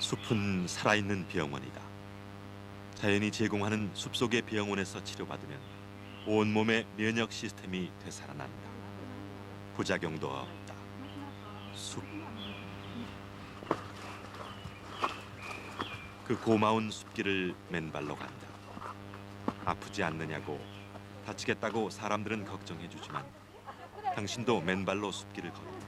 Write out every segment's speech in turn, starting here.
숲은 살아있는 병원이다. 자연이 제공하는 숲속의 병원에서 치료받으면 온몸의 면역 시스템이 되살아난다. 부작용도 없다. 숲. 그 고마운 숲길을 맨발로 간다. 아프지 않느냐고, 다치겠다고 사람들은 걱정해주지만 당신도 맨발로 숲길을 걸어라.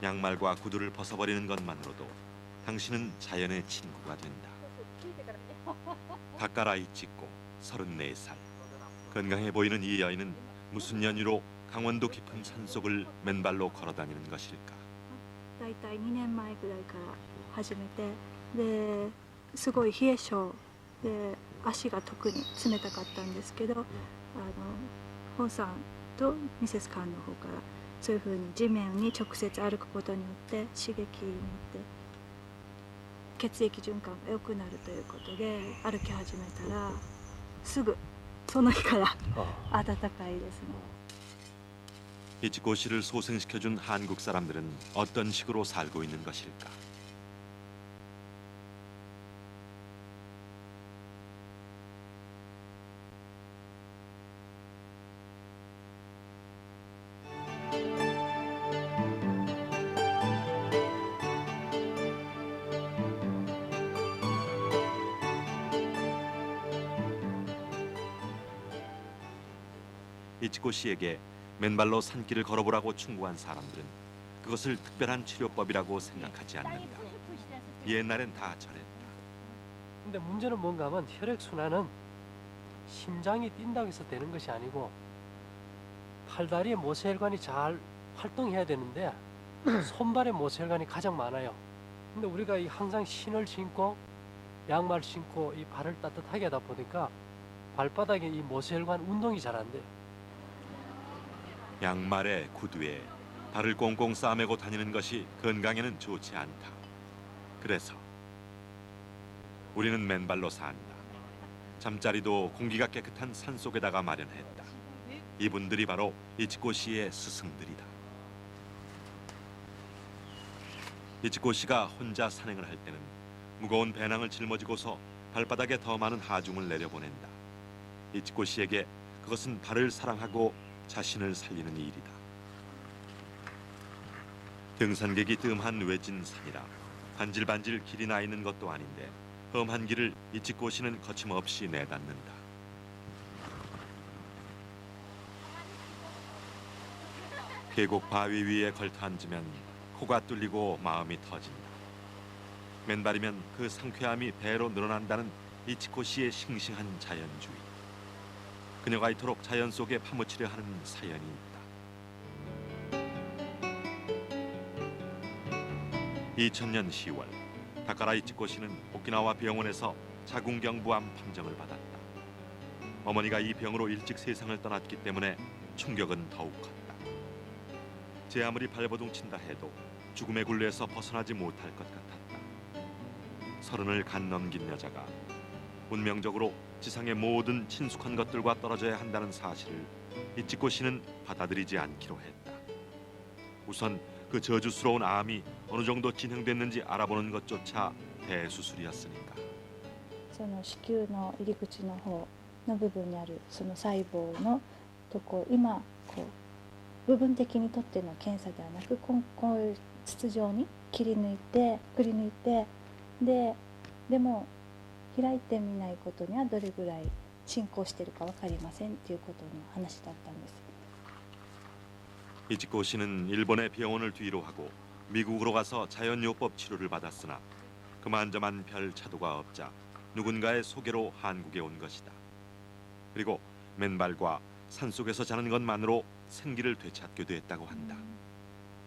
양말과 구두를 벗어버리는 것만으로도 당신은 자연의 친구가 된다. 다카라 이치코 34살. 건강해 보이는 이 여인은 무슨 연유로 강원도 깊은 산속을 맨발로 걸어다니는 것일까? だいたい2年前ぐらいから始めて、ですごい冷え性で足が特に冷たかったんですけど、本さんとミセスカンの方からそういうふうに地面に直接歩くことによって刺激によって血液循環が良くなるということで歩き始めたらすぐその日から暖かいですね。 이치코 씨를 소생시켜준 한국 사람들은 어떤 식으로 살고 있는 것일까? 이치코 씨에게 맨발로 산길을 걸어보라고 충고한 사람들은 그것을 특별한 치료법이라고 생각하지 않는다. 옛날엔 다 저랬다. 근데 문제는 뭔가 하면 혈액순환은 심장이 뛴다고 해서 되는 것이 아니고 팔다리의 모세혈관이 잘 활동해야 되는데 손발의 모세혈관이 가장 많아요. 근데 우리가 항상 신을 신고 양말 신고 이 발을 따뜻하게 하다 보니까 발바닥에 이 모세혈관 운동이 잘 안 돼요. 양말에 구두에 발을 꽁꽁 싸매고 다니는 것이 건강에는 좋지 않다. 그래서 우리는 맨발로 산다. 잠자리도 공기가 깨끗한 산속에다가 마련했다. 이분들이 바로 이치코 씨의 스승들이다. 이치코 씨가 혼자 산행을 할 때는 무거운 배낭을 짊어지고서 발바닥에 더 많은 하중을 내려보낸다. 이치코 씨에게 그것은 발을 사랑하고 자신을 살리는 일이다. 등산객이 뜸한 외진 산이라 반질반질 길이 나 있는 것도 아닌데 험한 길을 이치코 씨는 거침없이 내닫는다. 계곡 바위 위에 걸터 앉으면 코가 뚫리고 마음이 터진다. 맨발이면 그 상쾌함이 배로 늘어난다는 이치코 씨의 싱싱한 자연주의. 그녀가 이토록 자연 속에 파묻히려 하는 사연이 있다. 2000년 10월 다카라 이치코 씨는 오키나와 병원에서 자궁경부암 판정을 받았다. 어머니가 이 병으로 일찍 세상을 떠났기 때문에 충격은 더욱 컸다. 제 아무리 발버둥친다 해도 죽음의 굴레에서 벗어나지 못할 것 같았다. 30을 간 넘긴 여자가 운명적으로 지상의 모든 친숙한 것들과 떨어져야 한다는 사실을 이치코 씨는 받아들이지 않기로 했다. 우선 그 저주스러운 암이 어느 정도 진행됐는지 알아보는 것조차 대수술이었으니까. その子宮の入り口の方の部分にあるその細胞のとこ今こう部分的にとっての検査ではなくこういう筒状に切り抜いてくり抜いてでも開いてみないことにはどれぐらい進行しているか分かりませんっていうことの話だったんです。 이치코 씨는 일본의 병원을 뒤로 하고 미국으로 가서 자연요법 치료를 받았으나 그만저만 별 차도가 없자 누군가의 소개로 한국에 온 것이다. 그리고 맨발과 산속에서 자는 것만으로 생기를 되찾게 됐다고 한다.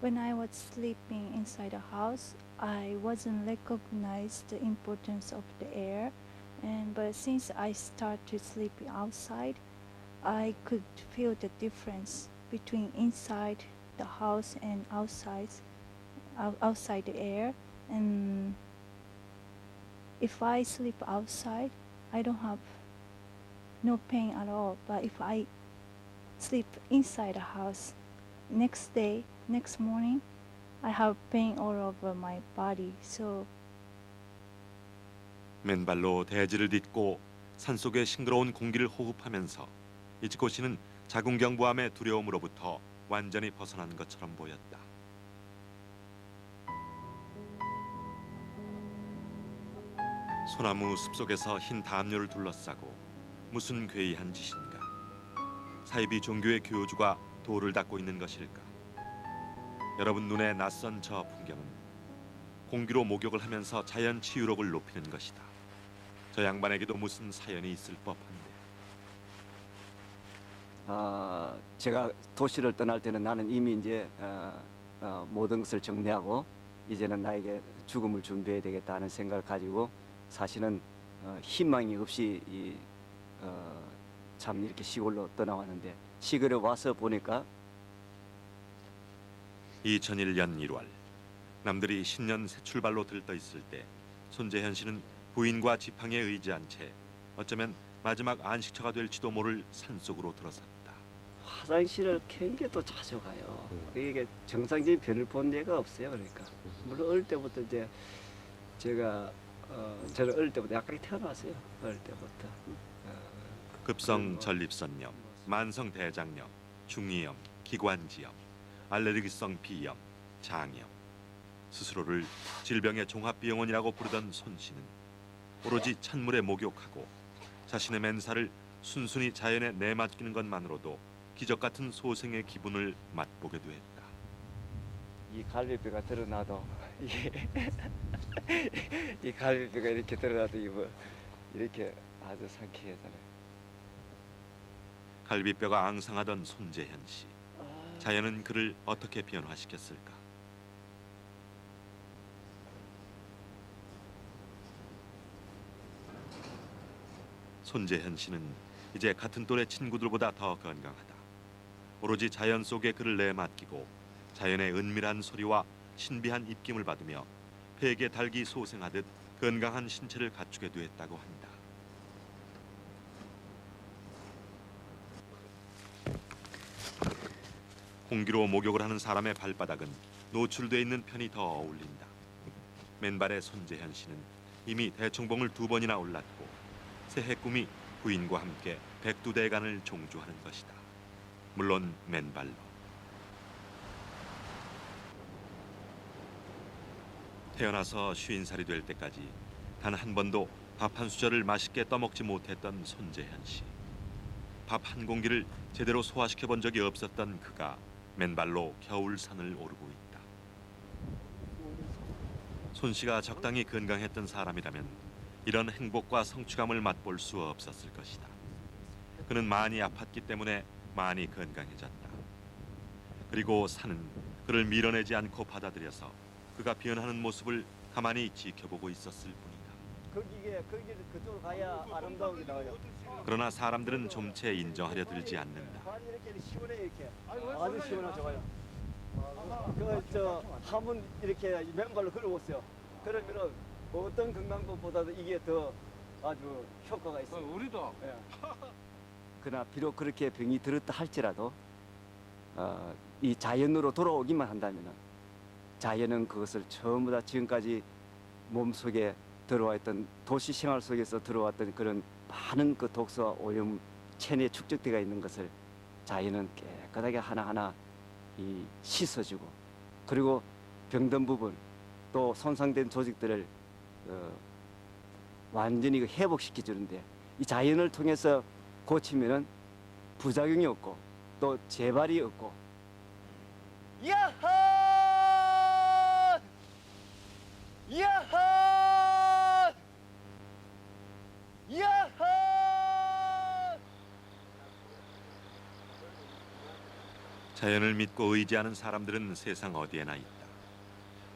When I was sleeping inside a house, I wasn't recognized the importance of the air, but since I started to sleep outside, I could feel the difference between inside the house and outside the air. And if I sleep outside, I don't have no pain at all. But if I sleep inside a house, next morning, I have pain all over my body. So 맨발로 대지를 딛고 산속의 싱그러운 공기를 호흡하면서 이치코 씨는 자궁경부암의 두려움으로부터 완전히 벗어난 것처럼 보였다. 소나무 숲속에서 흰 담요를 둘러싸고 무슨 괴이한 짓인가? 사이비 종교의 교주가 돌을 닦고 있는 것일까? 여러분 눈에 낯선 저 풍경은 공기로 목욕을 하면서 자연 치유력을 높이는 것이다. 저 양반에게도 무슨 사연이 있을 법한데. 제가 도시를 떠날 때는 나는 이미 이제 모든 것을 정리하고 이제는 나에게 죽음을 준비해야 되겠다는 생각을 가지고 사실은 희망이 없이 참 이렇게 시골로 떠나왔는데 시골에 와서 보니까 2001년 1월 남들이 신년 새 출발로 들떠 있을 때 손재현 씨는 부인과 지팡이에 의지한 채 어쩌면 마지막 안식처가 될지도 모를 산속으로 들어섰다. 화장실을 캔게도 자주 가요. 이게 정상적인 변을 본 예가 없어요. 그러니까 물론 어릴 때부터 이제 제가 저는 어릴 때부터 약하게 태어났어요. 어릴 때부터. 급성 전립선염, 만성 대장염, 중이염, 기관지염, 알레르기성 비염, 장염. 스스로를 질병의 종합비용원이라고 부르던 손 씨는 오로지 찬물에 목욕하고 자신의 맨살을 순순히 자연에 내맡기는 것만으로도 기적 같은 소생의 기분을 맛보게 됐다. 이 갈비뼈가 드러나도 이게 이 갈비뼈가 이렇게 드러나도 이거 이렇게 아주 상쾌하잖아요. 갈비뼈가 앙상하던 손재현 씨. 자연은 그를 어떻게 변화시켰을까? 손재현 씨는 이제 같은 또래 친구들보다 더 건강하다. 오로지 자연 속에 그를 내맡기고 자연의 은밀한 소리와 신비한 입김을 받으며 폐에 달기 소생하듯 건강한 신체를 갖추게 되었다고 한다. 공기로 목욕을 하는 사람의 발바닥은 노출돼 있는 편이 더 어울린다. 맨발의 손재현 씨는 이미 대청봉을 2번이나 올랐고 새해 꿈이 부인과 함께 백두대간을 종주하는 것이다. 물론 맨발로. 태어나서 50살이 될 때까지 단 한 번도 밥 한 수저를 맛있게 떠먹지 못했던 손재현 씨. 밥 한 공기를 제대로 소화시켜 본 적이 없었던 그가 맨발로 겨울산을 오르고 있다. 손 씨가 적당히 건강했던 사람이라면 이런 행복과 성취감을 맛볼 수 없었을 것이다. 그는 많이 아팠기 때문에 많이 건강해졌다. 그리고 산은 그를 밀어내지 않고 받아들여서 그가 변하는 모습을 가만히 지켜보고 있었을 뿐이다. 거기를 그쪽으로 가야 아름다운 게 나와요. 그러나 사람들은 좀채 인정하려 들지 않는다. 산이 이렇게 시원해 이렇게. 아주 시원하죠. 좋아요. 그저 한번 이렇게 맨발로 걸어보세요. 그러면은 어떤 건강법보다도 이게 더 아주 효과가 있어요. 우리도 예. 그러나 비록 그렇게 병이 들었다 할지라도 이 자연으로 돌아오기만 한다면은 자연은 그것을 전부 다 지금까지 몸속에 들어와 있던 도시 생활 속에서 들어왔던 그런 많은 그 독소와 오염 체내에 축적되어 있는 것을 자연은 깨끗하게 하나하나 이 씻어주고 그리고 병든 부분 또 손상된 조직들을 완전히 회복시켜 주는데 이 자연을 통해서 고치면은 부작용이 없고 또 재발이 없고 야하 야하 야하 자연을 믿고 의지하는 사람들은 세상 어디에나 있다.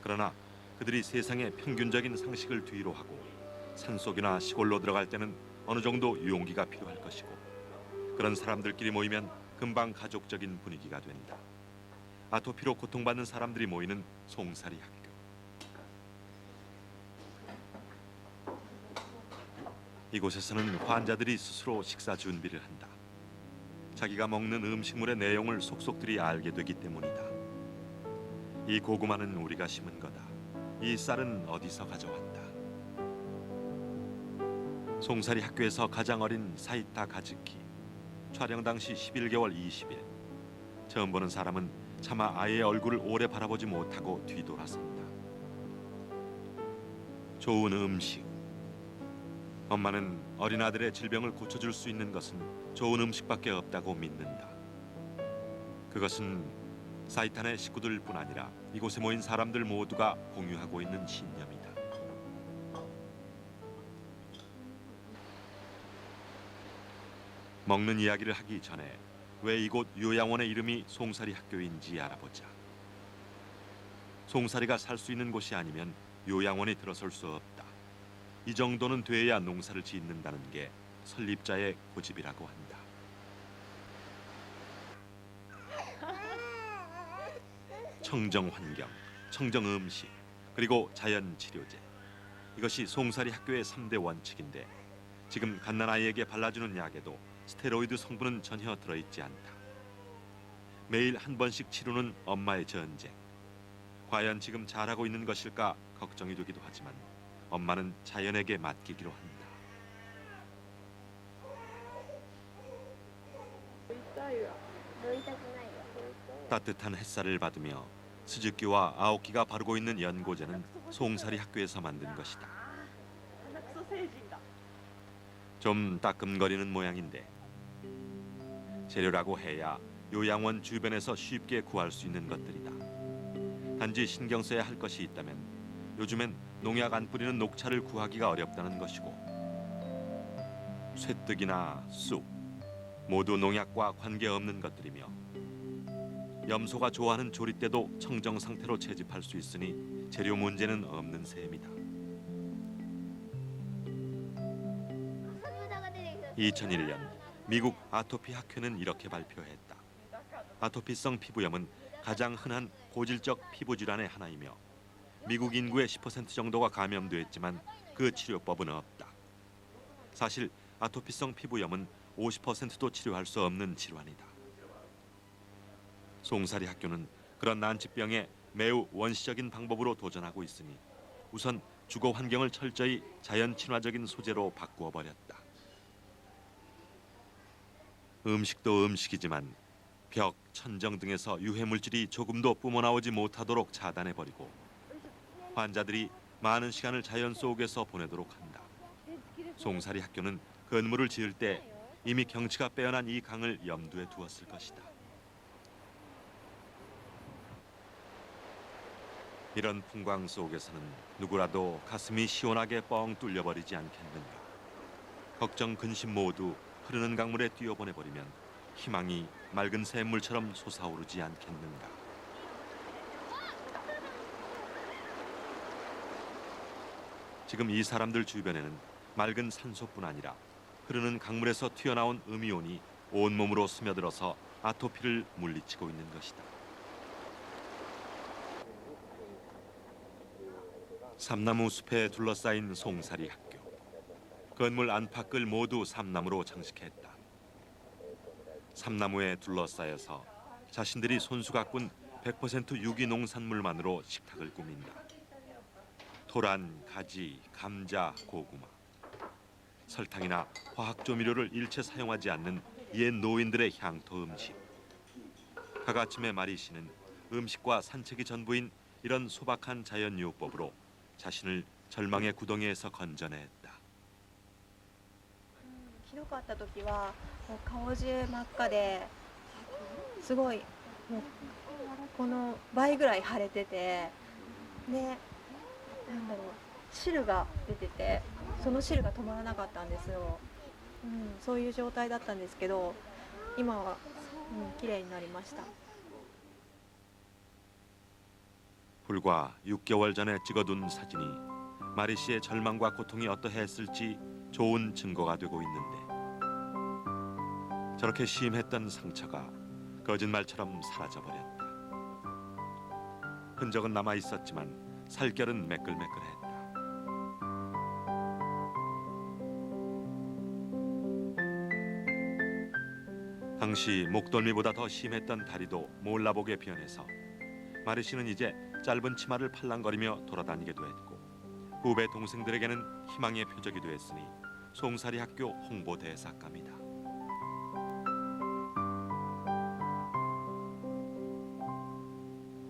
그러나 그들이 세상의 평균적인 상식을 뒤로 하고 산속이나 시골로 들어갈 때는 어느 정도 용기가 필요할 것이고 그런 사람들끼리 모이면 금방 가족적인 분위기가 된다. 아토피로 고통받는 사람들이 모이는 송사리 학교. 이곳에서는 환자들이 스스로 식사 준비를 한다. 자기가 먹는 음식물의 내용을 속속들이 알게 되기 때문이다. 이 고구마는 우리가 심은 거다. 이 쌀은 어디서 가져왔다. 송사리 학교에서 가장 어린 사이타 가즈키. 촬영 당시 11개월 20일. 처음 보는 사람은 차마 아이의 얼굴을 오래 바라보지 못하고 뒤돌아선다. 좋은 음식. 엄마는 어린 아들의 질병을 고쳐줄 수 있는 것은 좋은 음식밖에 없다고 믿는다. 그것은 사이탄의 식구들뿐 아니라 이곳에 모인 사람들 모두가 공유하고 있는 신념이다. 먹는 이야기를 하기 전에 왜 이곳 요양원의 이름이 송사리 학교인지 알아보자. 송사리가 살 수 있는 곳이 아니면 요양원이 들어설 수 없다. 이 정도는 돼야 농사를 짓는다는 게 설립자의 고집이라고 한다. 청정 환경, 청정 음식, 그리고 자연 치료제. 이것이 송사리 학교의 3대 원칙인데 지금 갓난아이에게 발라주는 약에도 스테로이드 성분은 전혀 들어있지 않다. 매일 한 번씩 치르는 엄마의 전쟁. 과연 지금 잘하고 있는 것일까 걱정이 되기도 하지만 엄마는 자연에게 맡기기로 한다. 따뜻한 햇살을 받으며 스즈키와 아오키가 바르고 있는 연고제는 송사리 학교에서 만든 것이다. 좀 따끔거리는 모양인데 재료라고 해야 요양원 주변에서 쉽게 구할 수 있는 것들이다. 단지 신경 써야 할 것이 있다면 요즘엔 농약 안 뿌리는 녹차를 구하기가 어렵다는 것이고 쇠뜨기나 쑥 모두 농약과 관계없는 것들이며 염소가 좋아하는 조리대도 청정 상태로 채집할 수 있으니 재료 문제는 없는 셈이다. 2001년 미국 아토피 학회는 이렇게 발표했다. 아토피성 피부염은 가장 흔한 고질적 피부 질환의 하나이며 미국 인구의 10% 정도가 감염됐지만 그 치료법은 없다. 사실 아토피성 피부염은 50%도 치료할 수 없는 질환이다. 송사리 학교는 그런 난치병에 매우 원시적인 방법으로 도전하고 있으니 우선 주거 환경을 철저히 자연 친화적인 소재로 바꾸어 버렸다. 음식도 음식이지만 벽, 천정 등에서 유해 물질이 조금도 뿜어나오지 못하도록 차단해 버리고 환자들이 많은 시간을 자연 속에서 보내도록 한다. 송사리 학교는 건물을 지을 때 이미 경치가 빼어난 이 강을 염두에 두었을 것이다. 이런 풍광 속에서는 누구라도 가슴이 시원하게 뻥 뚫려버리지 않겠는가. 걱정, 근심 모두 흐르는 강물에 뛰어보내버리면 희망이 맑은 샘물처럼 솟아오르지 않겠는가. 지금 이 사람들 주변에는 맑은 산소뿐 아니라 흐르는 강물에서 튀어나온 음이온이 온몸으로 스며들어서 아토피를 물리치고 있는 것이다. 삼나무 숲에 둘러싸인 송사리 학교. 건물 안팎을 모두 삼나무로 장식했다. 삼나무에 둘러싸여서 자신들이 손수 가꾼 100% 유기 농산물만으로 식탁을 꾸민다. 토란, 가지, 감자, 고구마. 설탕이나 화학 조미료를 일체 사용하지 않는 옛 노인들의 향토 음식. 하가침의 마리씨는 음식과 산책이 전부인 이런 소박한 자연 요법으로 자신을 절망의 구덩이에서 건져냈다. ひどかった時はもう顔中真っ赤ですごいもうこの倍ぐらい腫れててでなんだろう汁が出ててその汁が止まらなかったんですよ、そういう状態だったんですけど今は、綺麗になりました。 불과 6개월 전에 찍어둔 사진이 마리 씨의 절망과 고통이 어떠했을지 좋은 증거가 되고 있는데 저렇게 심했던 상처가 거짓말처럼 사라져버렸다. 흔적은 남아 있었지만 살결은 매끌매끌했다. 당시 목덜미보다 더 심했던 다리도 몰라보게 변해서 마리 씨는 이제 짧은 치마를 팔랑거리며 돌아다니게도 했고 후배 동생들에게는 희망의 표적이 되었으니 송사리 학교 홍보대사감이다.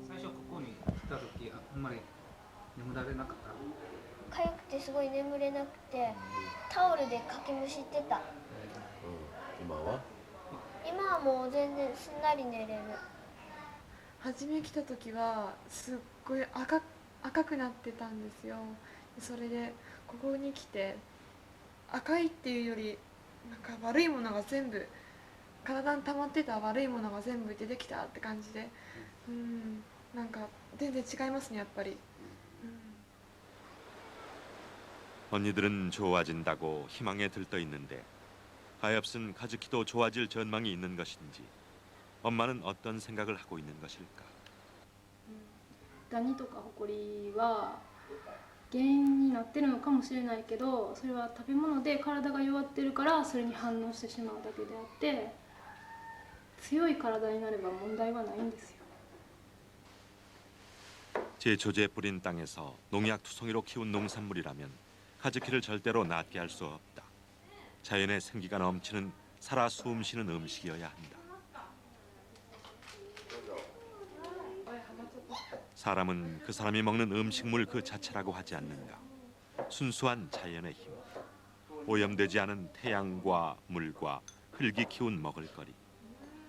最初ここに来た時あんまり眠られなかった。痒くてすごい眠れなくてタオルでかきむしってた。今は今はもう全然すんなり寝れる。初め来た時はすっごい赤くなってたんですよ。それでここに来て赤いっていうよりなんか悪いものが全部体に溜まってた悪いものが全部出てきたって感じで、なんか全然違いますねやっぱり。 언니들은 좋아진다고 희망에 들떠 있는데 가엾은 카즈키도 좋아질 전망이 있는 것인지 엄마는 어떤 생각을 하고 있는 것일까? ダニとかホコリは原因になってるのかもしれないけど、それは食べ物で体が弱ってるからそれに反応してしまうだけであって、強い体になれば問題はないんですよ。 제초제 뿌린 땅에서 농약 투성이로 키운 농산물이라면 카즈키를 절대로 낫게 할 수 없다. 자연의 생기가 넘치는 살아 숨쉬는 음식이어야 한다. 사람은 그 사람이 먹는 음식물 그 자체라고 하지 않는가. 순수한 자연의 힘, 오염되지 않은 태양과 물과 흙이 키운 먹을거리.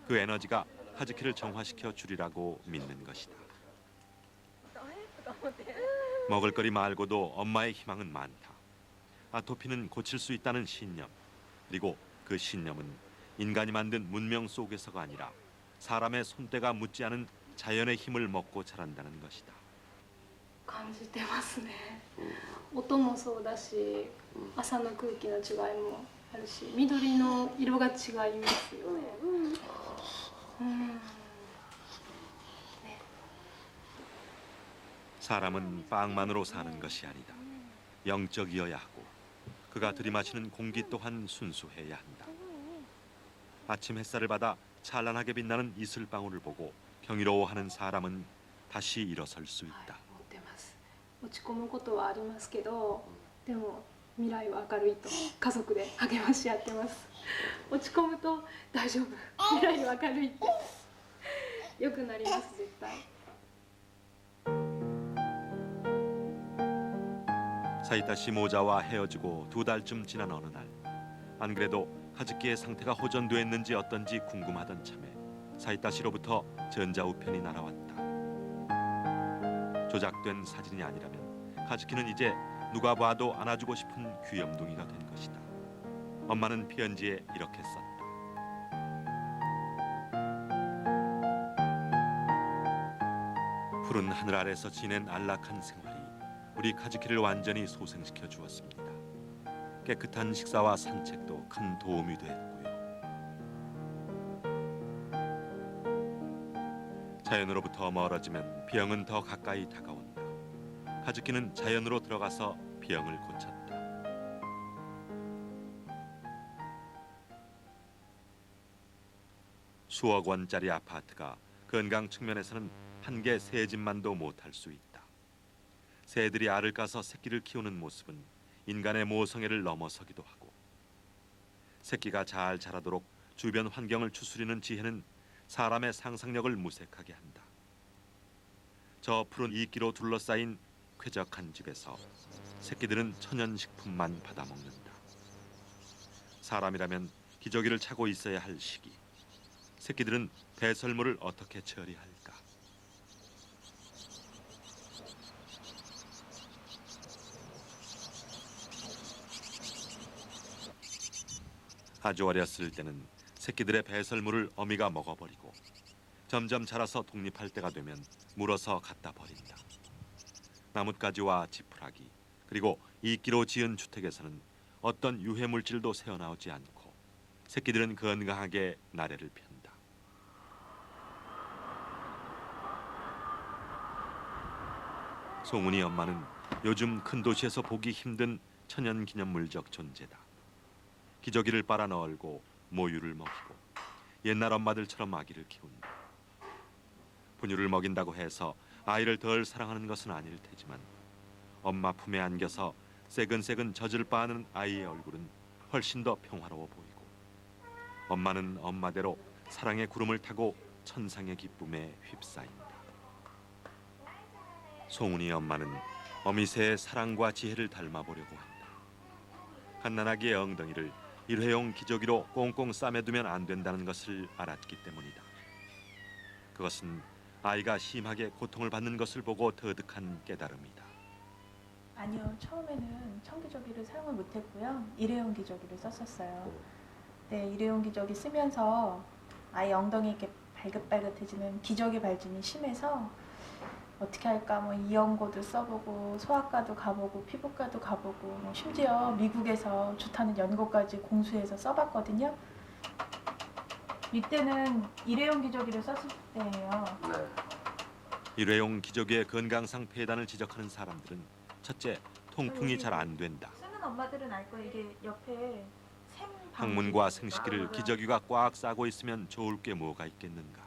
그 에너지가 카즈키를 정화시켜 주리라고 믿는 것이다. 먹을거리 말고도 엄마의 희망은 많다. 아토피는 고칠 수 있다는 신념. 그리고 그 신념은 인간이 만든 문명 속에서가 아니라 사람의 손때가 묻지 않은 자연의 힘을 먹고 자란다는 것이다. 感じてますね。音もそうだし、朝の空気の違いもあるし、緑の色が違いますよね。사람은 빵만으로 사는 것이 아니다. 영적이어야 하고 그가 들이마시는 공기 또한 순수해야 한다. 아침 햇살을 받아 찬란하게 빛나는 이슬방울을 보고 경이로워하는 사람은 다시 일어설 수 있다. 持ってます。落ち込むことはありますけど、でも未来は明るいと家族で励まし合ってます。落ち込むと大丈夫。未来は明るいって。良くなります絶対。 사이타 씨 모자와 헤어지고 2달쯤 지난 어느 날, 안 그래도 카즈키의 상태가 호전됐는지 어떤지 궁금하던 참에 사이타 씨로부터 전자우편이 날아왔다. 조작된 사진이 아니라면 카즈키는 이제 누가 봐도 안아주고 싶은 귀염둥이가 된 것이다. 엄마는 편지에 이렇게 썼다. 푸른 하늘 아래서 지낸 안락한 생활이 우리 카즈키를 완전히 소생시켜 주었습니다. 깨끗한 식사와 산책도 큰 도움이 됐고요. 자연으로부터 멀어지면 병은 더 가까이 다가온다. 카즈키는 자연으로 들어가서 병을 고쳤다. 수억 원짜리 아파트가 건강 측면에서는 한 개 새 집만도 못할 수 있다. 새들이 알을 까서 새끼를 키우는 모습은 인간의 모성애를 넘어서기도 하고, 새끼가 잘 자라도록 주변 환경을 추스리는 지혜는 사람의 상상력을 무색하게 한다. 저 푸른 이끼로 둘러싸인 쾌적한 집에서 새끼들은 천연식품만 받아먹는다. 사람이라면 기저귀를 차고 있어야 할 시기, 새끼들은 배설물을 어떻게 처리할까? 아주 어렸을 때는 새끼들의 배설물을 어미가 먹어버리고 점점 자라서 독립할 때가 되면 물어서 갖다 버린다. 나뭇가지와 지푸라기 그리고 이끼로 지은 주택에서는 어떤 유해 물질도 새어나오지 않고 새끼들은 건강하게 나래를 편다. 송은이 엄마는 요즘 큰 도시에서 보기 힘든 천연기념물적 존재다. 기저귀를 빨아 널고 모유를 먹이고 옛날 엄마들처럼 아기를 키운다. 분유를 먹인다고 해서 아이를 덜 사랑하는 것은 아닐 테지만 엄마 품에 안겨서 새근새근 젖을 빠는 아이의 얼굴은 훨씬 더 평화로워 보이고 엄마는 엄마대로 사랑의 구름을 타고 천상의 기쁨에 휩싸인다. 송은이 엄마는 어미새의 사랑과 지혜를 닮아보려고 한다. 갓난아기의 엉덩이를 일회용 기저귀로 꽁꽁 싸매두면 안 된다는 것을 알았기 때문이다. 그것은 아이가 심하게 고통을 받는 것을 보고 터득한 깨달음이다. 아니요, 처음에는 청기저귀를 사용을 못했고요. 일회용 기저귀를 썼었어요. 네, 일회용 기저귀 쓰면서 아이 엉덩이 이렇게 발긋발긋해지는 기저귀 발진이 심해서 어떻게 할까 뭐 이연고도 써보고 소아과도 가보고 피부과도 가보고 뭐 심지어 미국에서 좋다는 연고까지 공수해서 써봤거든요. 이때는 일회용 기저귀를 썼을 때예요. 일회용 기저귀의 건강상 폐단을 지적하는 사람들은 첫째, 통풍이 잘 안 된다. 쓰는 엄마들은 알 거예요. 이게 옆에 항문과 생식기를 기저귀가 꽉 싸고 있으면 좋을 게 뭐가 있겠는가.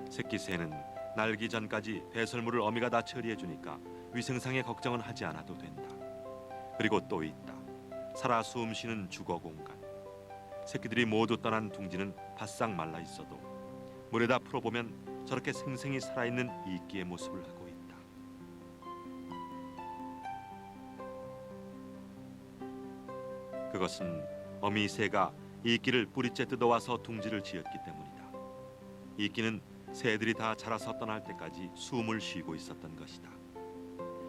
새끼 새는 날기 전까지 배설물을 어미가 다 처리해 주니까 위생상의 걱정은 하지 않아도 된다. 그리고 또 있다. 살아 숨 쉬는 주거 공간. 새끼들이 모두 떠난 둥지는 바싹 말라 있어도 물에다 풀어보면 저렇게 생생히 살아있는 이끼의 모습을 하고 있다. 그것은 어미 새가 이끼를 뿌리째 뜯어와서 둥지를 지었기 때문이다. 이끼는 새들이 다 자라서 떠날 때까지 숨을 쉬고 있었던 것이다.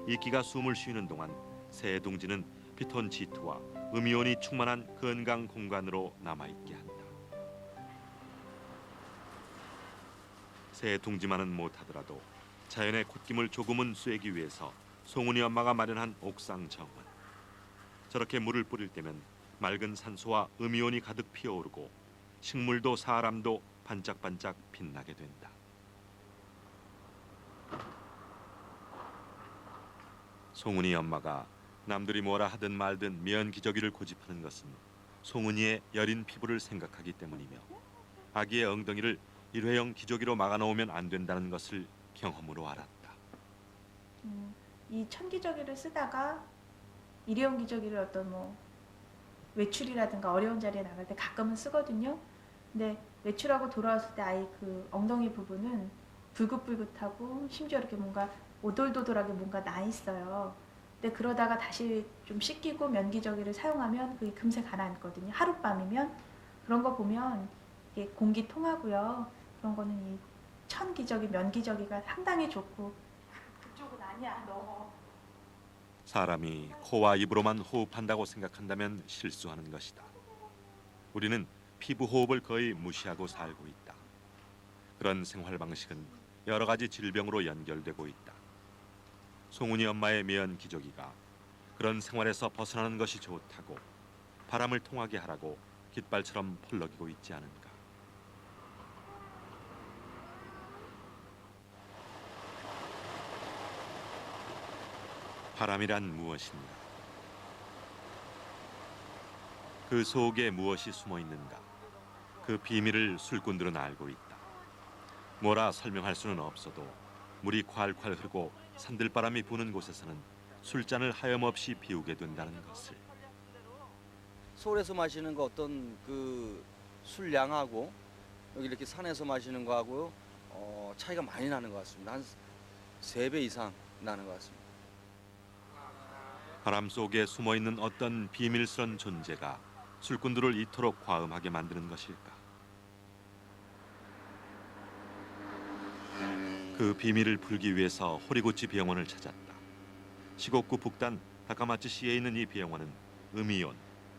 이끼가 숨을 쉬는 동안 새 둥지는 피톤치드와 음이온이 충만한 건강 공간으로 남아있게 한다. 새 둥지만은 못하더라도 자연의 콧김을 조금은 쐬기 위해서 송은이 엄마가 마련한 옥상 정원. 저렇게 물을 뿌릴 때면 맑은 산소와 음이온이 가득 피어오르고 식물도 사람도 반짝반짝 빛나게 된다. 송은이 엄마가 남들이 뭐라 하든 말든 면 기저귀를 고집하는 것은 송은이의 여린 피부를 생각하기 때문이며 아기의 엉덩이를 일회용 기저귀로 막아놓으면 안 된다는 것을 경험으로 알았다. 이 천기저귀를 쓰다가 일회용 기저귀를 어떤 뭐 외출이라든가 어려운 자리에 나갈 때 가끔은 쓰거든요. 근데 외출하고 돌아왔을 때 아이 그 엉덩이 부분은 불긋불긋하고 심지어 이렇게 뭔가 오돌도돌하게 뭔가 나 있어요. 근데 그러다가 다시 좀 씻기고 면기저귀를 사용하면 그게 금세 가라앉거든요. 하룻밤이면. 그런 거 보면 이게 공기 통하고요. 그런 거는 이 천기저귀, 면기저귀가 상당히 좋고 그쪽은 아니야 너. 사람이 코와 입으로만 호흡한다고 생각한다면 실수하는 것이다. 우리는 피부 호흡을 거의 무시하고 살고 있다. 그런 생활 방식은 여러 가지 질병으로 연결되고 있다. 송은이 엄마의 면 기저귀가 그런 생활에서 벗어나는 것이 좋다고 바람을 통하게 하라고 깃발처럼 펄럭이고 있지 않은가. 바람이란 무엇인가? 그 속에 무엇이 숨어 있는가? 그 비밀을 술꾼들은 알고 있다. 뭐라 설명할 수는 없어도 물이 콸콸 흐르고 산들바람이 부는 곳에서는 술잔을 하염없이 비우게 된다는 것을. 서울에서 마시는 거 어떤 그 술량하고 여기 이렇게 산에서 마시는 거하고 차이가 많이 나는 것 같습니다. 한 3배 이상 나는 것 같습니다. 바람 속에 숨어 있는 어떤 비밀스런 존재가 술꾼들을 이토록 과음하게 만드는 것일까? 그 비밀을 풀기 위해서 호리구치 병원을 찾았다. 시곡구 북단 다카마츠시에 있는 이 병원은 음이온,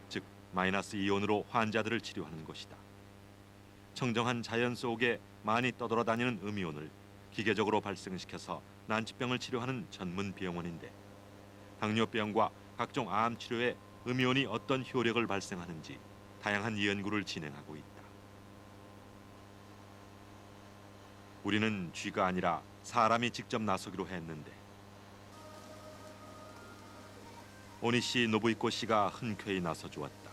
즉 마이너스 이온으로 환자들을 치료하는 곳이다. 청정한 자연 속에 많이 떠돌아다니는 음이온을 기계적으로 발생시켜서 난치병을 치료하는 전문 병원인데 당뇨병과 각종 암 치료에 음이온이 어떤 효력을 발생하는지 다양한 연구를 진행하고 있다. 우리는 쥐가 아니라 사람이 직접 나서기로 했는데 오니시 노부이코 씨가 흔쾌히 나서 주었다.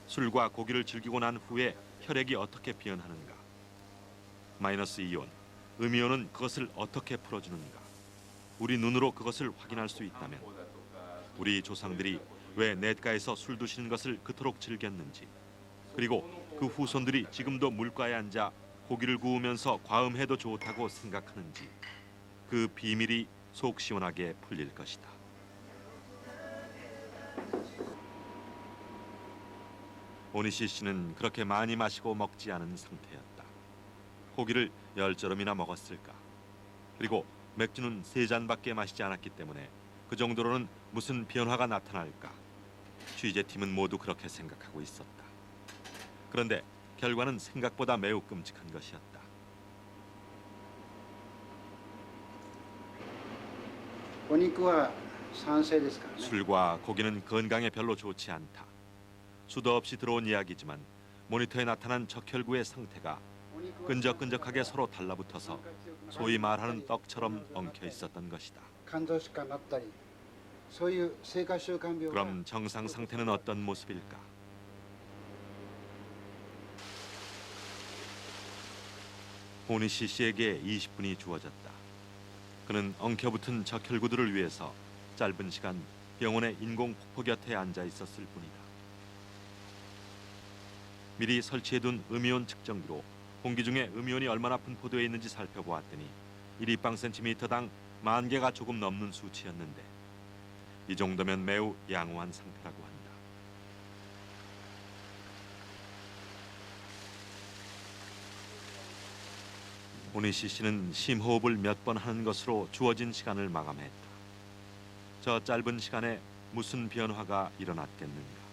술과 고기를 즐기고 난 후에 혈액이 어떻게 변하는가? 마이너스 이온, 음이온은 그것을 어떻게 풀어주는가? 우리 눈으로 그것을 확인할 수 있다면 우리 조상들이 왜 냇가에서 술 드시는 것을 그토록 즐겼는지, 그리고 그 후손들이 지금도 물가에 앉아 고기를 구우면서 과음해도 좋다고 생각하는지 그 비밀이 속 시원하게 풀릴 것이다. 오니시 씨는 그렇게 많이 마시고 먹지 않은 상태였다. 고기를 10저름이나 먹었을까. 그리고 맥주는 3잔밖에 마시지 않았기 때문에 그 정도로는 무슨 변화가 나타날까. 취재팀은 모두 그렇게 생각하고 있었다. 그런데 결과는 생각보다 매우 끔찍한 것이었다. 술과 고기는 건강에 별로 좋지 않다. 수도 없이 들어온 이야기지만 모니터에 나타난 적혈구의 상태가 끈적끈적하게 서로 달라붙어서 소위 말하는 떡처럼 엉켜 있었던 것이다. 그럼 정상 상태는 어떤 모습일까? 오니시 씨에게 20분이 주어졌다. 그는 엉켜붙은 적혈구들을 위해서 짧은 시간 병원의 인공 폭포 곁에 앉아 있었을 뿐이다. 미리 설치해둔 음이온 측정기로 공기 중에 음이온이 얼마나 분포되어 있는지 살펴보았더니 1立方cm당 10,000개가 조금 넘는 수치였는데 이 정도면 매우 양호한 상태라고 한다. 오니시 씨는 심호흡을 몇 번 하는 것으로 주어진 시간을 마감했다. 저 짧은 시간에 무슨 변화가 일어났겠는가.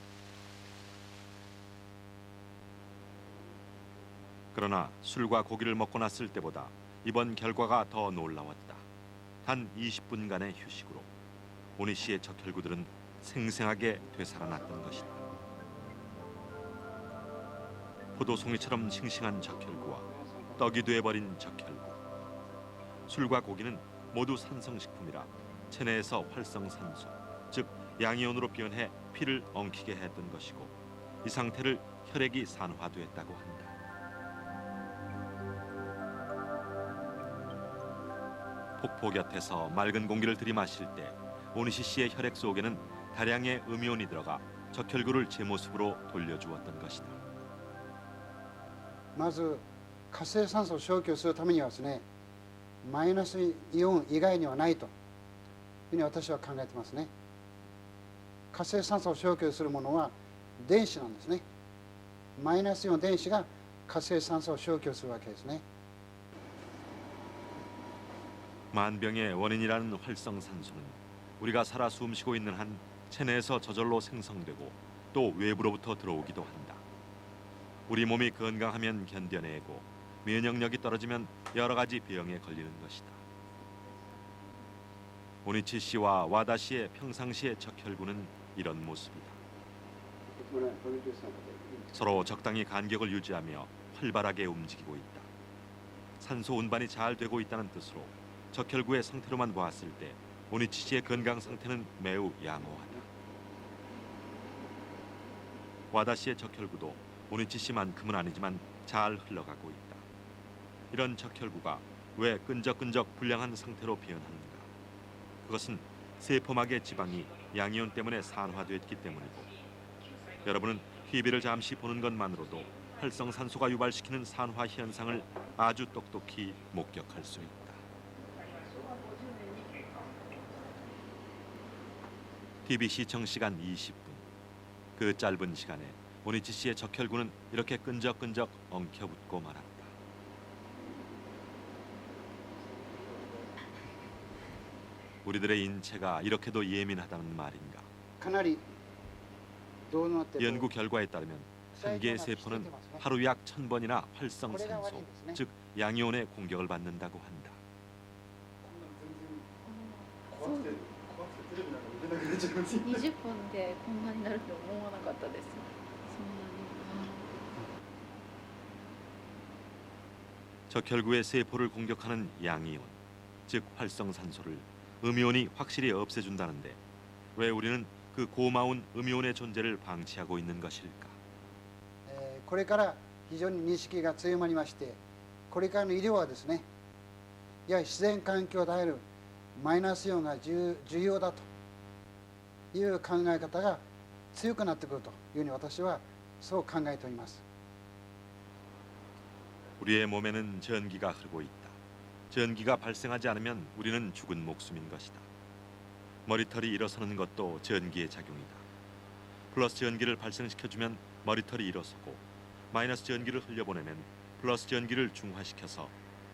그러나 술과 고기를 먹고 났을 때보다 이번 결과가 더 놀라웠다. 단 20분간의 휴식으로 오니 씨의 적혈구들은 생생하게 되살아났던 것이다. 포도송이처럼 싱싱한 적혈구와 떡이 돼버린 적혈구. 술과 고기는 모두 산성식품이라 체내에서 활성산소, 즉 양이온으로 변해 피를 엉키게 했던 것이고 이 상태를 혈액이 산화됐다고 한다. 폭포 곁에서 맑은 공기를 들이마실 때 오니시 씨의 혈액 속에는 다량의 음이온이 들어가 적혈구를 제 모습으로 돌려주었던 것이다. まず活性酸素を消去するためにはですね、マイナスイオン以外にはないというふうに私は考えてますね。活性酸素を消去するものは電子なんですね。マイナスイオン電子が活性酸素を消去するわけですね。 만병의 원인이라는 활성산소는 우리가 살아 숨쉬고 있는 한 체내에서 저절로 생성되고 또 외부로부터 들어오기도 한다. 우리 몸이 건강하면 견뎌내고 면역력이 떨어지면 여러 가지 병에 걸리는 것이다. 오니치 씨와 와다 씨의 평상시의 적혈구는 이런 모습이다. 서로 적당히 간격을 유지하며 활발하게 움직이고 있다. 산소 운반이 잘 되고 있다는 뜻으로 적혈구의 상태로만 보았을 때 오니치 씨의 건강 상태는 매우 양호하다. 와다 씨의 적혈구도 오니치 씨만큼은 아니지만 잘 흘러가고 있다. 이런 적혈구가 왜 끈적끈적 불량한 상태로 변하는가? 그것은 세포막의 지방이 양이온 때문에 산화됐기 때문이고 여러분은 TV를 잠시 보는 것만으로도 활성산소가 유발시키는 산화 현상을 아주 똑똑히 목격할 수 있다. TV 시청 시간 20분. 그 짧은 시간에 오니치 씨의 적혈구는 이렇게 끈적끈적 엉켜붙고 말았다. 우리들의 인체가 이렇게도 예민하다는 말인가? 연구 결과에 따르면 한 개의 세포는 하루 약 1000번이나 활성산소, 즉 양이온의 공격을 받는다고 한다. 20分でこんなになると思わなかったです。そんなに。 적혈구의 세포를 공격하는 양이온, 즉 활성산소를 음이온이 확실히 없애준다는데 왜 우리는 그 고마운 음이온의 존재를 방치하고 있는 것일까? これから非常に認識が強まりまして、これからの医療はですね、やはり自然環境であるマイナスイオンが重要だという考え方が強くなってくるというふうに私はそう考えております。 우리의 몸에는 전기가 흐르고 있다. 전기가 발생하지 않으면 우리는 죽은 목숨인 것이다. 머리털이 일어서는 것도 전기의 작용이다. 플러스 전기를 발생시켜주면 머리털이 일어서고 마이너스 전기를 흘려보내면 플러스 전기를 중화시켜서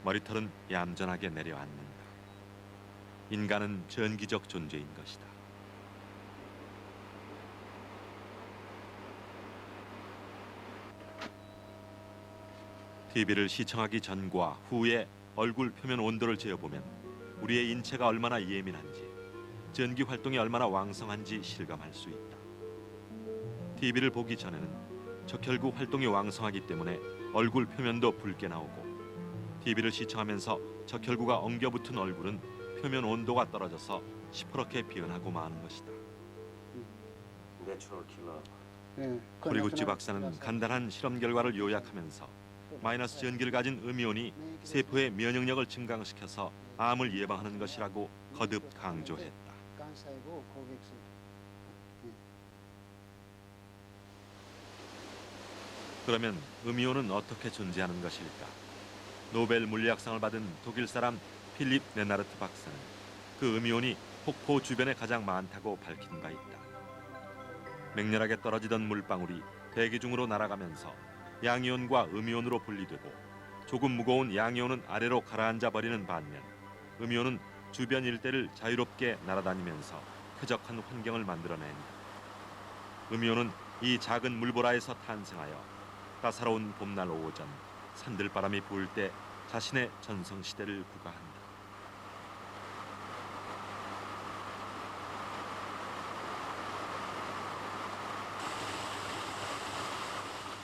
머리털은 얌전하게 내려앉는다. 인간은 전기적 존재인 것이다. TV를 시청하기 전과 후에 얼굴 표면 온도를 재어보면 우리의 인체가 얼마나 예민한지, 전기 활동이 얼마나 왕성한지 실감할 수 있다. TV를 보기 전에는 적혈구 활동이 왕성하기 때문에 얼굴 표면도 붉게 나오고, TV를 시청하면서 적혈구가 엉겨붙은 얼굴은 표면 온도가 떨어져서 시퍼렇게 변하고 마는 것이다. 내추럴 킬러. 호리구찌 박사는 간단한 실험 결과를 요약하면서 마이너스 전기를 가진 음이온이 세포의 면역력을 증강시켜서 암을 예방하는 것이라고 거듭 강조했다. 그러면 음이온은 어떻게 존재하는 것일까? 노벨 물리학상을 받은 독일 사람 필립 레나르트 박사는 그 음이온이 폭포 주변에 가장 많다고 밝힌 바 있다. 맹렬하게 떨어지던 물방울이 대기 중으로 날아가면서 양이온과 음이온으로 분리되고 조금 무거운 양이온은 아래로 가라앉아 버리는 반면 음이온은 주변 일대를 자유롭게 날아다니면서 쾌적한 환경을 만들어낸다. 음이온은 이 작은 물보라에서 탄생하여 따사로운 봄날 오전 산들바람이 부을 때 자신의 전성시대를 구가한다.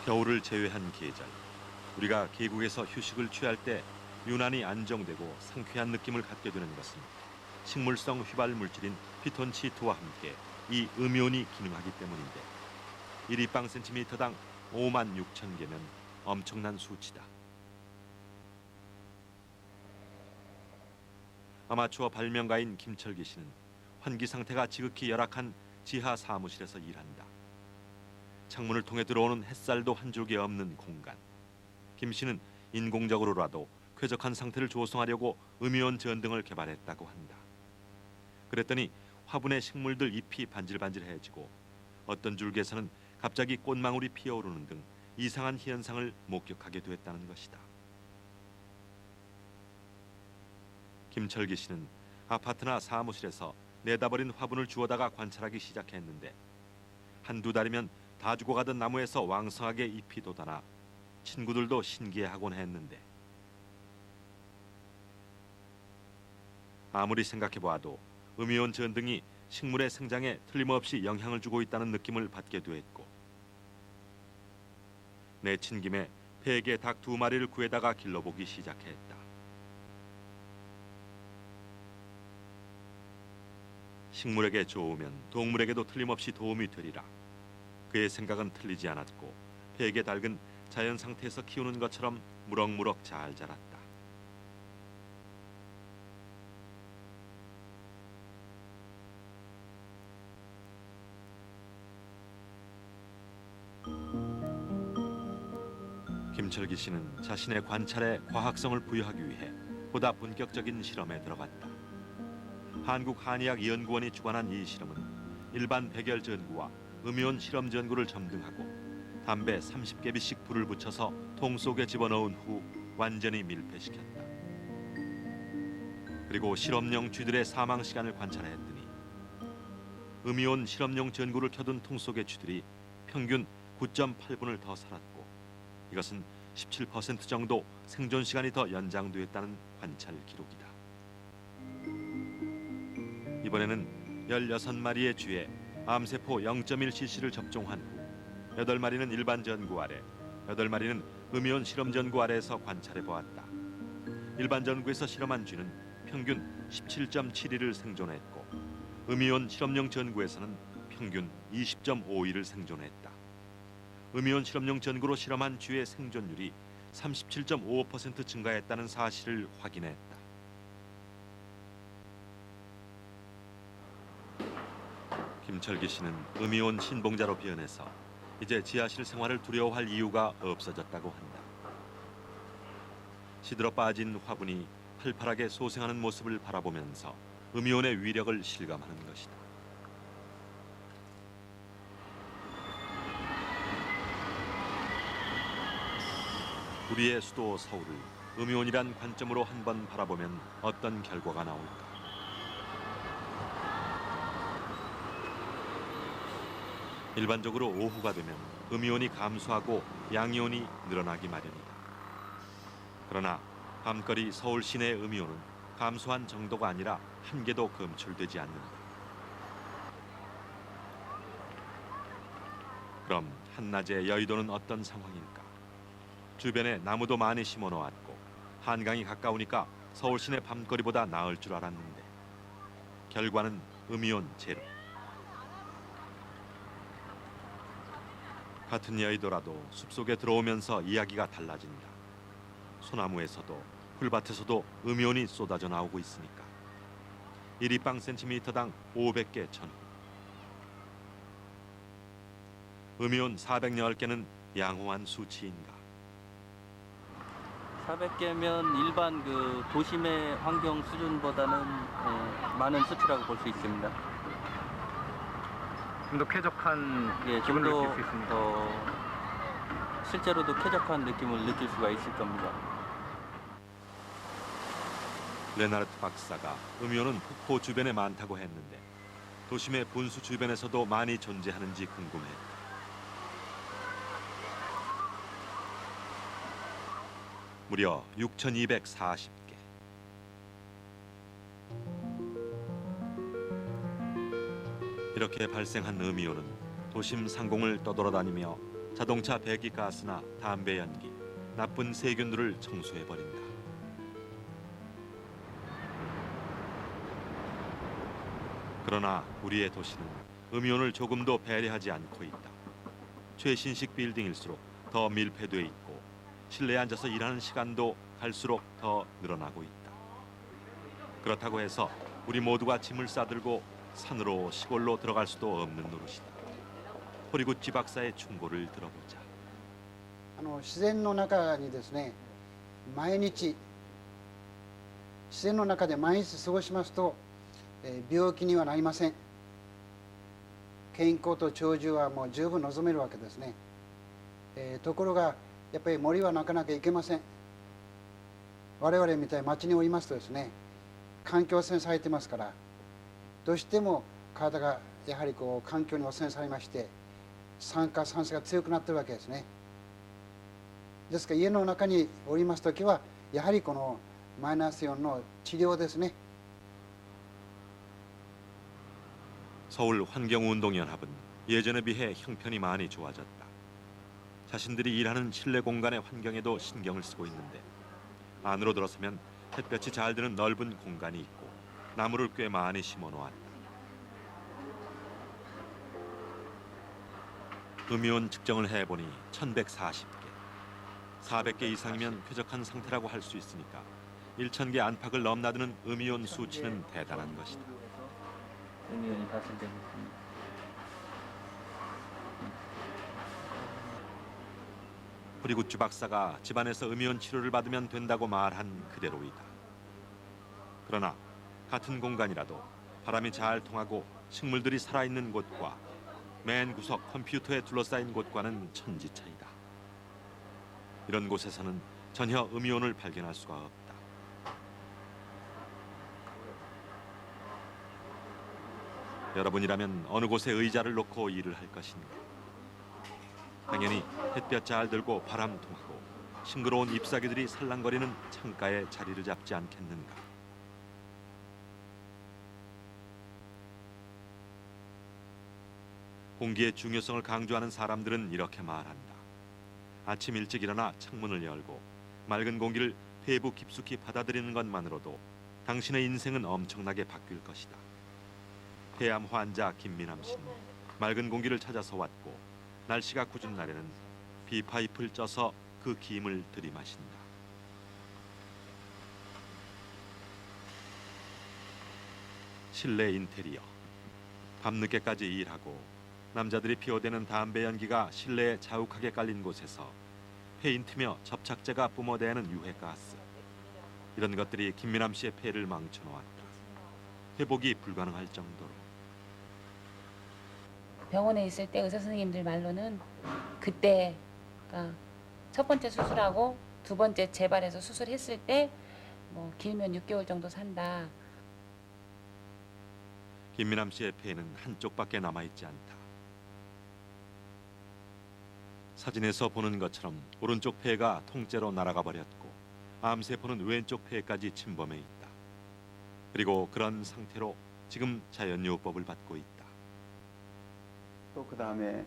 겨울을 제외한 계절, 우리가 계곡에서 휴식을 취할 때 유난히 안정되고 상쾌한 느낌을 갖게 되는 것은 식물성 휘발 물질인 피톤치드와 함께 이 음이온이 기능하기 때문인데, 1입방센티미터당 56,000개면 엄청난 수치다. 아마추어 발명가인 김철기 씨는 환기 상태가 지극히 열악한 지하 사무실에서 일한다. 창문을 통해 들어오는 햇살도 한 줄기 없는 공간. 김 씨는 인공적으로라도 쾌적한 상태를 조성하려고 음이온 전등을 개발했다고 한다. 그랬더니 화분의 식물들 잎이 반질반질해지고 어떤 줄기에서는 갑자기 꽃망울이 피어오르는 등 이상한 현상을 목격하게 됐다는 것이다. 김철기 씨는 아파트나 사무실에서 내다버린 화분을 주워다가 관찰하기 시작했는데, 한두 달이면 다 죽어가던 나무에서 왕성하게 잎이 돋아나 친구들도 신기해하곤 했는데, 아무리 생각해보아도 음이온 전등이 식물의 생장에 틀림없이 영향을 주고 있다는 느낌을 받게 됐고, 내친 김에 폐에게 닭 2마리를 구해다가 길러보기 시작했다. 식물에게 좋으면 동물에게도 틀림없이 도움이 되리라. 그의 생각은 틀리지 않았고 폐에게 닭은 자연 상태에서 키우는 것처럼 무럭무럭 잘 자랐다. 김철기 씨는 자신의 관찰에 과학성을 부여하기 위해 보다 본격적인 실험에 들어갔다. 한국한의학연구원이 주관한 이 실험은 일반 백열 전구와 음이온 실험 전구를 점등하고 담배 30개비씩 불을 붙여서 통 속에 집어넣은 후 완전히 밀폐시켰다. 그리고 실험용 쥐들의 사망 시간을 관찰했더니 음이온 실험용 전구를 켜둔 통 속의 쥐들이 평균 9.8분을 더 살았고, 이것은 17% 정도 생존 시간이 더 연장되었다는 관찰 기록이다. 이번에는 16마리의 쥐에 암세포 0.1cc를 접종한 후 8마리는 일반 전구 아래, 8마리는 음이온 실험 전구 아래에서 관찰해 보았다. 일반 전구에서 실험한 쥐는 평균 17.7일을 생존했고, 음이온 실험용 전구에서는 평균 20.5일을 생존했다. 음이온 실험용 전구로 실험한 쥐의 생존율이 37.5% 증가했다는 사실을 확인했다. 김철기 씨는 음이온 신봉자로 변해서 이제 지하실 생활을 두려워할 이유가 없어졌다고 한다. 시들어 빠진 화분이 활발하게 소생하는 모습을 바라보면서 음이온의 위력을 실감하는 것이다. 우리의 수도 서울을 음이온이란 관점으로 한번 바라보면 어떤 결과가 나올까? 일반적으로 오후가 되면 음이온이 감소하고 양이온이 늘어나기 마련이다. 그러나 밤거리 서울 시내 음이온은 감소한 정도가 아니라 한 개도 검출되지 않는다. 그럼 한낮에 여의도는 어떤 상황일까? 주변에 나무도 많이 심어 놓았고 한강이 가까우니까 서울 시내 밤거리보다 나을 줄 알았는데 결과는 음이온 제로. 같은 여의도라도 숲속에 들어오면서 이야기가 달라진다. 소나무에서도 풀밭에서도 음이온이 쏟아져 나오고 있으니까. 1입방 센티미터당 500개 전후. 음이온 400여개는 양호한 수치인가? 400개면 일반 그 도심의 환경 수준보다는 많은 수치라고 볼 수 있습니다. 좀 더 쾌적한 예, 기분을 좀 느낄 수 있습니다. 더 실제로도 쾌적한 느낌을 느낄 수가 있을 겁니다. 레나르트 박사가 음이온은 폭포 주변에 많다고 했는데 도심의 분수 주변에서도 많이 존재하는지 궁금했다. 무려 6,240개. 이렇게 발생한 음이온은 도심 상공을 떠돌아다니며 자동차 배기가스나 담배 연기, 나쁜 세균들을 청소해버린다. 그러나 우리의 도시는 음이온을 조금도 배려하지 않고 있다. 최신식 빌딩일수록 더 밀폐돼 있고 실내에 앉아서 일하는 시간도 갈수록 더 늘어나고 있다. 그렇다고 해서 우리 모두가 짐을 싸들고 산으로 시골로 들어갈 수도 없는 노릇이다. 호리구찌 박사의 충고를 들어보자. 自然の中にですね、毎日自然の中で毎日過ごしますと、病気にはなりません。健康と長寿はもう十分望めるわけですね。ところがやっぱり森はなかなか行けません。我々みたいに町におりますとですね、環境汚染されてますから、どうしても体がやはりこう環境に汚染されまして、酸化酸性が強くなってるわけですね。ですから家の中におりますときはやはりこのマイナスイオンの治療ですね。 서울 환경운동연합은 예전에 비해 형편이 많이 좋아졌다. 자신들이 일하는 실내 공간의 환경에도 신경을 쓰고 있는데 안으로 들어서면 햇볕이 잘 드는 넓은 공간이 있고 나무를 꽤 많이 심어 놓았다. 음이온 측정을 해보니 1140개. 400개 이상이면 쾌적한 상태라고 할 수 있으니까 1000개 안팎을 넘나드는 음이온 수치는 대단한 것이다. 음이온이 발생되고 있습니다. 호리구찌 박사가 집안에서 음이온 치료를 받으면 된다고 말한 그대로이다. 그러나 같은 공간이라도 바람이 잘 통하고 식물들이 살아있는 곳과 맨 구석 컴퓨터에 둘러싸인 곳과는 천지차이다. 이런 곳에서는 전혀 음이온을 발견할 수가 없다. 여러분이라면 어느 곳에 의자를 놓고 일을 할 것인가? 당연히 햇볕 잘 들고 바람 통하고 싱그러운 잎사귀들이 살랑거리는 창가에 자리를 잡지 않겠는가? 공기의 중요성을 강조하는 사람들은 이렇게 말한다. 아침 일찍 일어나 창문을 열고 맑은 공기를 폐부 깊숙이 받아들이는 것만으로도 당신의 인생은 엄청나게 바뀔 것이다. 폐암 환자 김민함 씨는 맑은 공기를 찾아서 왔고 날씨가 궂은 날에는 비파이프를 쪄서 그 김을 들이마신다. 실내 인테리어. 밤늦게까지 일하고 남자들이 피워대는 담배 연기가 실내에 자욱하게 깔린 곳에서 페인트며 접착제가 뿜어대는 유해가스. 이런 것들이 김미남 씨의 폐를 망쳐놓았다. 회복이 불가능할 정도로. 병원에 있을 때 의사 선생님들 말로는 그때 그러니까 첫 번째 수술하고 두 번째 재발해서 수술했을 때 뭐 길면 6개월 정도 산다. 김미남 씨의 폐는 한쪽밖에 남아있지 않다. 사진에서 보는 것처럼 오른쪽 폐가 통째로 날아가 버렸고 암세포는 왼쪽 폐까지 침범해 있다. 그리고 그런 상태로 지금 자연요법을 받고 있다. 또 그 다음에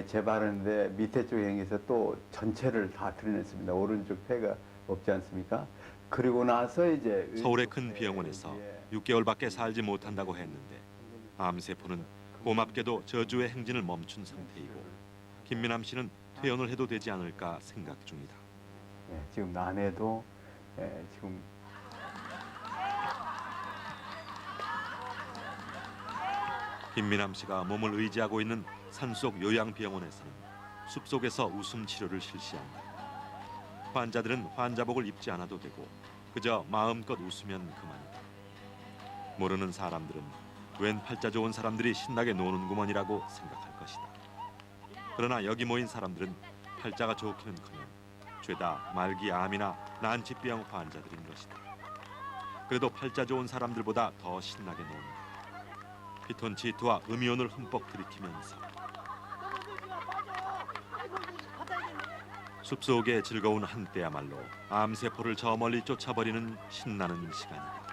재발하는데 밑에 쪽에 향해서 또 전체를 다 드러냈습니다. 오른쪽 폐가 없지 않습니까? 그리고 나서 이제 서울의 큰 병원에서 6개월밖에 살지 못한다고 했는데 암세포는 고맙게도 저주의 행진을 멈춘 상태이고 김미남 씨는 퇴원을 해도 되지 않을까 생각 중이다. 지금 난해도 지금 김미남 씨가 몸을 의지하고 있는 산속 요양병원에서는 숲속에서 웃음 치료를 실시한다. 환자들은 환자복을 입지 않아도 되고 그저 마음껏 웃으면 그만이다. 모르는 사람들은 웬 팔자 좋은 사람들이 신나게 노는구먼이라고 생각할 것이다. 그러나 여기 모인 사람들은 팔자가 좋기는커녕 죄다 말기 암이나 난치병 환자들인 것이다. 그래도 팔자 좋은 사람들보다 더 신나게 논다. 피톤치드와 음이온을 흠뻑 들이키면서 숲속의 즐거운 한때야말로 암세포를 저 멀리 쫓아버리는 신나는 시간이다.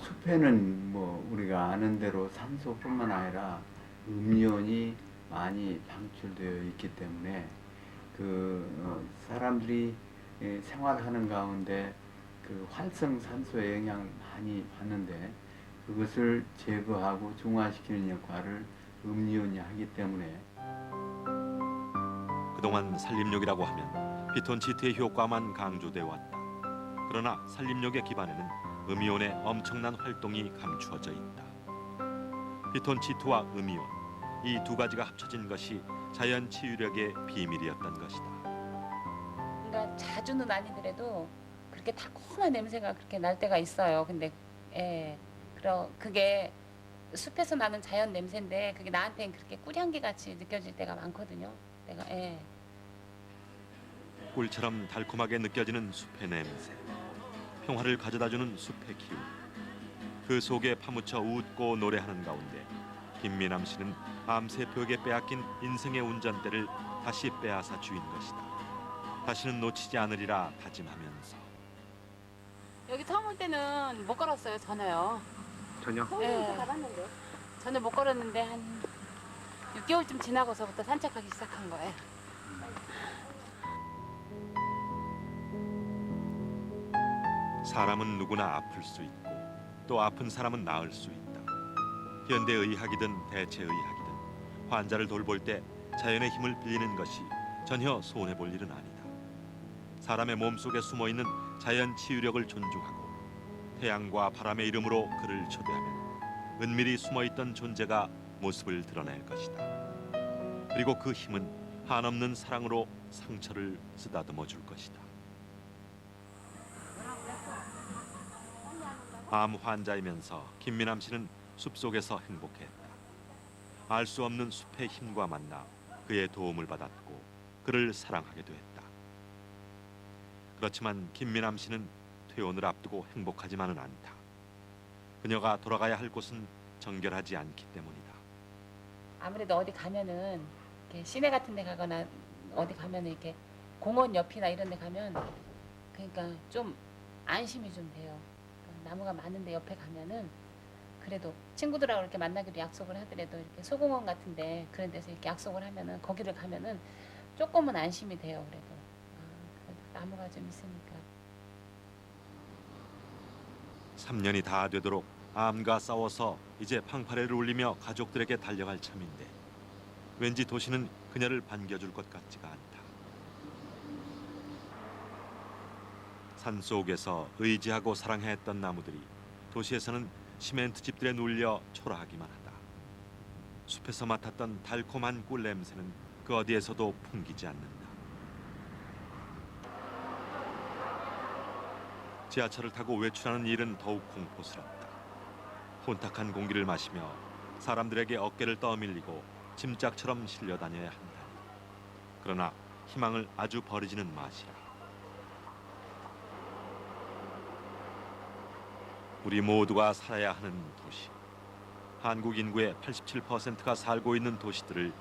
숲에는 뭐 우리가 아는 대로 산소뿐만 아니라 음이온이 많이 방출되어 있기 때문에 사람들이 생활하는 가운데 그 활성산소의 영향을 많이 받는데 그것을 제거하고 중화시키는 역할을 음이온이 하기 때문에 그동안 산림욕이라고 하면 피톤치드의 효과만 강조돼 왔다. 그러나 산림욕의 기반에는 음이온의 엄청난 활동이 감추어져 있다. 피톤치드와 음이온, 이 두 가지가 합쳐진 것이 자연 치유력의 비밀이었던 것이다. 그러니까 자주는 아니더라도 그렇게 달콤한 냄새가 그렇게 날 때가 있어요. 근데 그게 숲에서 나는 자연 냄새인데 그게 나한테는 그렇게 꿀향기 같이 느껴질 때가 많거든요. 꿀처럼 달콤하게 느껴지는 숲의 냄새, 평화를 가져다주는 숲의 기운. 그 속에 파묻혀 웃고 노래하는 가운데 김미남 씨는 암세포에게 빼앗긴 인생의 운전대를 다시 빼앗아 주인 것이다. 다시는 놓치지 않으리라 다짐하면서. 여기 처음 올 때는 못 걸었어요. 전혀요. 전혀? 네. 전혀 못 걸었는데 한 6개월쯤 지나고서부터 산책하기 시작한 거예요. 사람은 누구나 아플 수 있고 또 아픈 사람은 나을 수 있다. 현대의학이든 대체의학이든 환자를 돌볼 때 자연의 힘을 빌리는 것이 전혀 손해볼 일은 아니다. 사람의 몸속에 숨어있는 자연 치유력을 존중하고 태양과 바람의 이름으로 그를 초대하면 은밀히 숨어있던 존재가 모습을 드러낼 것이다. 그리고 그 힘은 한없는 사랑으로 상처를 쓰다듬어 줄 것이다. 암 환자이면서 김미남 씨는 숲속에서 행복했다. 알 수 없는 숲의 힘과 만나 그의 도움을 받았고 그를 사랑하게 됐다. 그렇지만 김미남 씨는 퇴원을 앞두고 행복하지만은 않다. 그녀가 돌아가야 할 곳은 정결하지 않기 때문이다. 아무래도 어디 가면은 이렇게 시내 같은 데 가거나 어디 가면은 이렇게 공원 옆이나 이런 데 가면 그러니까 좀 안심이 좀 돼요. 나무가 많은데 옆에 가면은 그래도 친구들하고 이렇게 만나기로 약속을 하더라도 이렇게 소공원 같은데 그런 데서 이렇게 약속을 하면은 거기를 가면은 조금은 안심이 돼요. 그래도 나무가 좀 있으니까. 3년이 다 되도록 암과 싸워서 이제 방파레를 울리며 가족들에게 달려갈 참인데 왠지 도시는 그녀를 반겨줄 것 같지가 않다. 산속에서 의지하고 사랑했던 나무들이 도시에서는 시멘트 집들에 눌려 초라하기만 하다. 숲에서 맡았던 달콤한 꿀 냄새는 그 어디에서도 풍기지 않는다. 지하철을 타고 외출하는 일은 더욱 공포스럽다. 혼탁한 공기를 마시며 사람들에게 어깨를 떠밀리고 짐짝처럼 실려다녀야 한다. 그러나 희망을 아주 버리지는 마시라. 우리 모두가 살아야 하는 도시. 한국 인구의 87%가 살고 있는 도시들을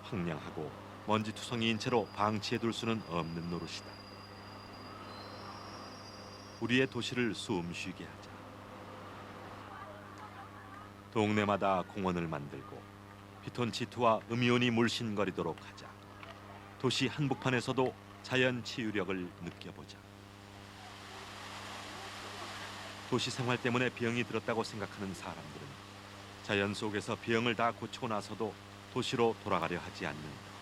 황량하고 먼지투성이인 채로 방치해둘 수는 없는 노릇이다. 우리의 도시를 숨쉬게 하자. 동네마다 공원을 만들고 피톤치드와 음이온이 물씬거리도록 하자. 도시 한복판에서도 자연 치유력을 느껴보자. 도시 생활 때문에 병이 들었다고 생각하는 사람들은 자연 속에서 병을 다 고치고 나서도 도시로 돌아가려 하지 않는다.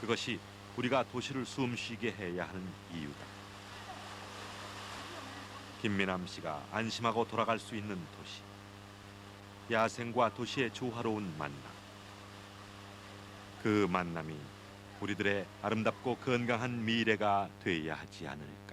그것이 우리가 도시를 숨쉬게 해야 하는 이유다. 김미남 씨가 안심하고 돌아갈 수 있는 도시. 야생과 도시의 조화로운 만남. 그 만남이 우리들의 아름답고 건강한 미래가 되어야 하지 않을까.